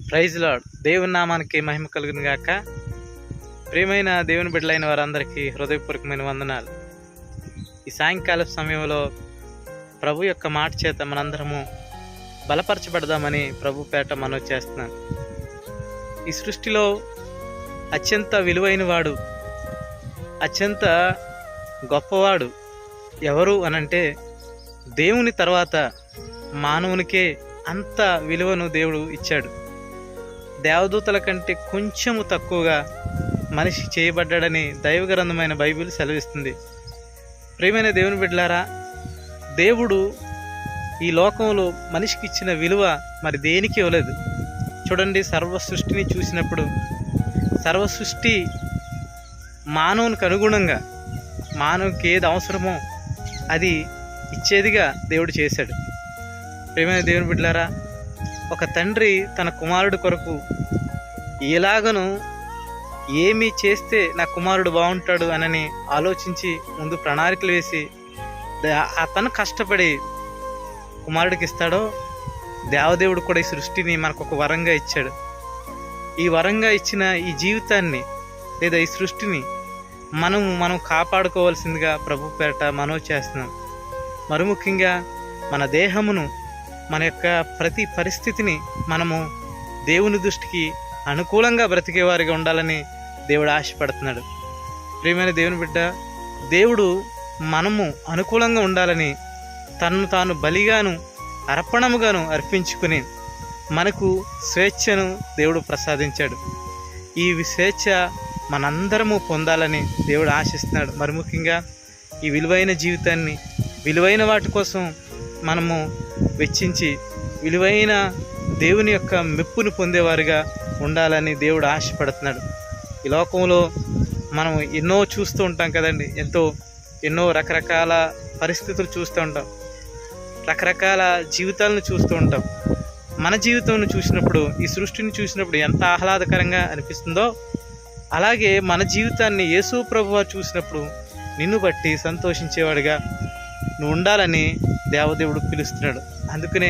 Praise lord. దేవుని నామానికి మహిమ కలుగును గాక. ప్రియమైన దేవుని బిడ్డలైన వారందరికీ హృదయపూర్వకమైన వందనాలు. ఈ సాయంకాల సమయంలో ప్రభు యొక్క మాట చేత మనందరము బలపరచబడదామని ప్రభు పేట మనవి చేస్తున్నాను. ఈ సృష్టిలో అత్యంత విలువైన వాడు, అత్యంత గొప్పవాడు ఎవరు అనంటే దేవుని తర్వాత మానవునికే అంత విలువను దేవుడు ఇచ్చాడు. దేవదూతల కంటే కొంచెము తక్కువగా మనిషి చేయబడ్డాడని దైవగ్రంథమైన బైబిల్ సెలవిస్తుంది. ప్రియమైన దేవుని బిడ్డలారా, దేవుడు ఈ లోకంలో మనిషికి ఇచ్చిన విలువ మరి దేనికి ఇవ్వలేదు. చూడండి, సర్వ సృష్టిని చూసినప్పుడు సర్వ సృష్టి మానవునికి అనుగుణంగా మానవునికి ఏది అవసరమో అది ఇచ్చేదిగా దేవుడు చేశాడు. ప్రియమైన దేవుని బిడ్డలారా, ఒక తండ్రి తన కుమారుడు కొరకు ఎలాగను ఏమి చేస్తే నా కుమారుడు బాగుంటాడు అని ఆలోచించి ముందు ప్రణాళికలు వేసి అతను కష్టపడి కుమారుడికి ఇస్తాడో, దేవదేవుడు కూడా ఈ సృష్టిని మనకు ఒక వరంగా ఇచ్చాడు. ఈ వరంగా ఇచ్చిన ఈ జీవితాన్ని లేదా ఈ సృష్టిని మనం కాపాడుకోవాల్సిందిగా ప్రభు పేరట మనవి చేస్తున్నాం. మరి ముఖ్యంగా మన దేహమును, మన యొక్క ప్రతి పరిస్థితిని మనము దేవుని దృష్టికి అనుకూలంగా బ్రతికేవారిగా ఉండాలని దేవుడు ఆశపడుతున్నాడు. ప్రియమైన దేవుని బిడ్డ, దేవుడు మనము అనుకూలంగా ఉండాలని తన్ను తాను బలిగాను అర్పణముగాను అర్పించుకుని మనకు స్వేచ్ఛను దేవుడు ప్రసాదించాడు. ఈ స్వేచ్ఛ మనందరము పొందాలని దేవుడు ఆశిస్తున్నాడు. మరి ముఖ్యంగా ఈ విలువైన జీవితాన్ని విలువైన వాటి కోసం మనము వెచ్చించి విలువైన దేవుని యొక్క మెప్పును పొందేవారుగా ఉండాలని దేవుడు ఆశపడుతున్నాడు. ఈ లోకంలో మనం ఎన్నో చూస్తూ ఉంటాం కదండి, ఎన్నో రకరకాల పరిస్థితులు చూస్తూ ఉంటాం, రకరకాల జీవితాలను చూస్తూ ఉంటాం. మన జీవితంను చూసినప్పుడు, ఈ సృష్టిని చూసినప్పుడు ఎంత ఆహ్లాదకరంగా అనిపిస్తుందో, అలాగే మన జీవితాన్ని యేసు ప్రభువు చూసినప్పుడు నిన్ను బట్టి సంతోషించేవాడిగా నువ్వు ఉండాలని దేవదేవుడు పిలుస్తున్నాడు. అందుకనే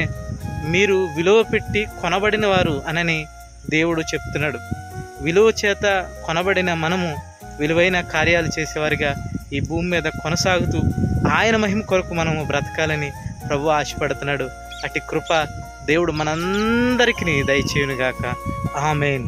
మీరు విలువ పెట్టి కొనబడిన వారు అనని దేవుడు చెప్తున్నాడు. విలువ చేత కొనబడిన మనము విలువైన కార్యాలు చేసేవారిగా ఈ భూమి మీద కొనసాగుతూ ఆయన మహిమ కొరకు మనము బ్రతకాలని ప్రభు ఆశపడుతున్నాడు. అట్టి కృప దేవుడు మనందరికీ దయచేయునుగాక. ఆమేన్.